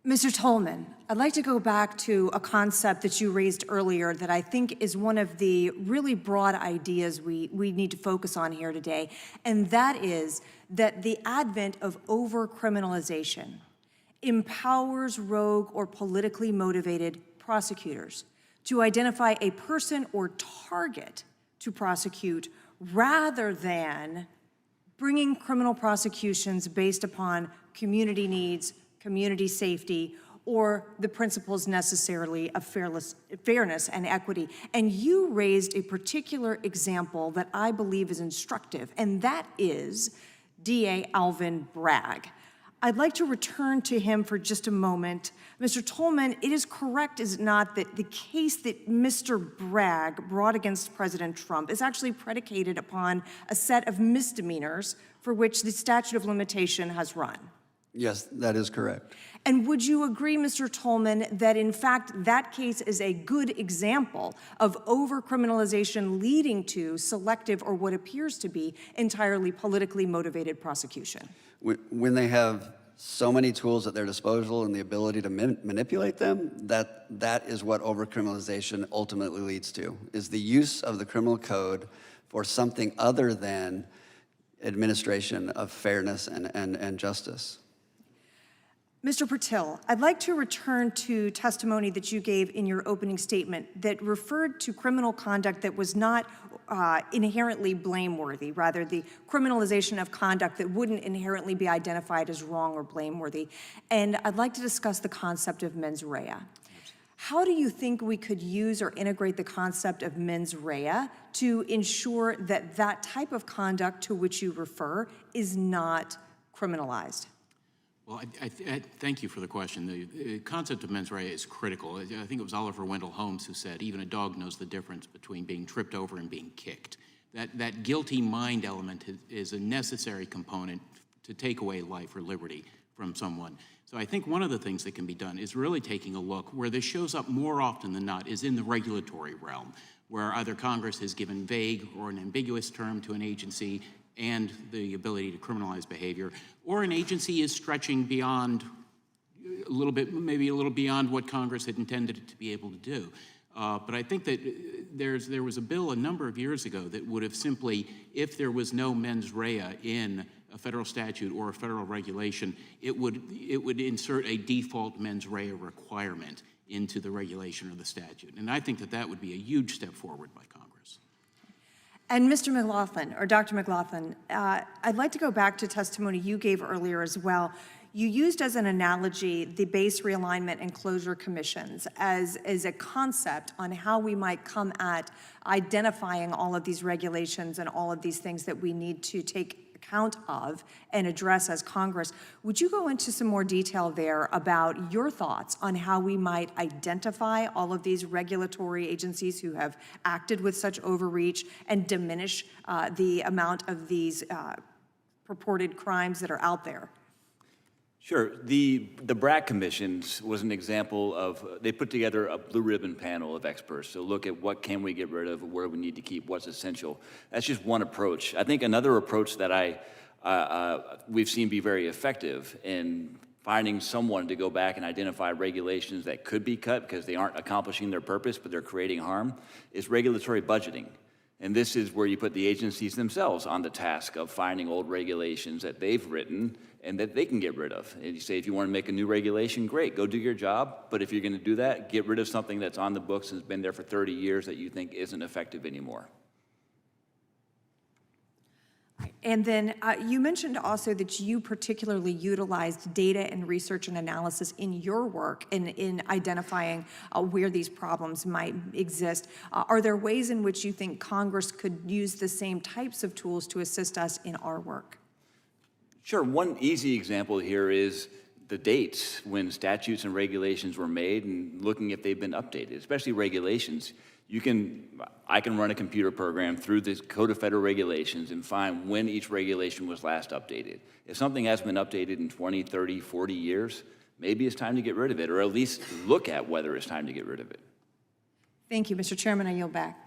Mr. Tolman, I'd like to go back to a concept that you raised earlier that I think is one of the really broad ideas we need to focus on here today, and that is that the advent of over-criminalization empowers rogue or politically motivated prosecutors to identify a person or target to prosecute rather than bringing criminal prosecutions based upon community needs, community safety, or the principles necessarily of fairness and equity. And you raised a particular example that I believe is instructive, and that is DA Alvin Bragg. I'd like to return to him for just a moment. Mr. Tolman, it is correct, is it not, that the case that Mr. Bragg brought against President Trump is actually predicated upon a set of misdemeanors for which the statute of limitation has run? Yes, that is correct. And would you agree, Mr. Tolman, that in fact that case is a good example of over-criminalization leading to selective or what appears to be entirely politically motivated prosecution? When they have so many tools at their disposal and the ability to manipulate them, that is what over-criminalization ultimately leads to, is the use of the criminal code for something other than administration of fairness and justice. Mr. Patil, I'd like to return to testimony that you gave in your opening statement that referred to criminal conduct that was not inherently blameworthy, rather the criminalization of conduct that wouldn't inherently be identified as wrong or blameworthy. And I'd like to discuss the concept of mens rea. How do you think we could use or integrate the concept of mens rea to ensure that that type of conduct to which you refer is not criminalized? Well, I thank you for the question. The concept of mens rea is critical. I think it was Oliver Wendell Holmes who said, even a dog knows the difference between being tripped over and being kicked. That guilty mind element is a necessary component to take away life or liberty from someone. So I think one of the things that can be done is really taking a look where this shows up more often than not is in the regulatory realm, where either Congress has given vague or an ambiguous term to an agency and the ability to criminalize behavior, or an agency is stretching beyond a little bit, maybe a little beyond what Congress had intended it to be able to do. But I think that there was a bill a number of years ago that would have simply, if there was no mens rea in a federal statute or a federal regulation, it would insert a default mens rea requirement into the regulation or the statute. And I think that that would be a huge step forward by Congress. And Mr. McLaughlin, or Dr. McLaughlin, I'd like to go back to testimony you gave earlier as well. You used as an analogy the base realignment and closure commissions as a concept on how we might come at identifying all of these regulations and all of these things that we need to take account of and address as Congress. Would you go into some more detail there about your thoughts on how we might identify all of these regulatory agencies who have acted with such overreach and diminish the amount of these purported crimes that are out there? Sure. The Bragg Commissions was an example of, they put together a blue ribbon panel of experts to look at what can we get rid of, where we need to keep, what's essential. That's just one approach. I think another approach that we've seen be very effective in finding someone to go back and identify regulations that could be cut because they aren't accomplishing their purpose, but they're creating harm, is regulatory budgeting. And this is where you put the agencies themselves on the task of finding old regulations that they've written and that they can get rid of. And you say, if you want to make a new regulation, great, go do your job. But if you're going to do that, get rid of something that's on the books and has been there for 30 years that you think isn't effective anymore. And then you mentioned also that you particularly utilized data and research and analysis in your work in identifying where these problems might exist. Are there ways in which you think Congress could use the same types of tools to assist us in our work? Sure. One easy example here is the dates when statutes and regulations were made and looking if they've been updated, especially regulations. I can run a computer program through the Code of Federal Regulations and find when each regulation was last updated. If something hasn't been updated in 20, 30, 40 years, maybe it's time to get rid of it, or at least look at whether it's time to get rid of it. Thank you, Mr. Chairman. I yield back.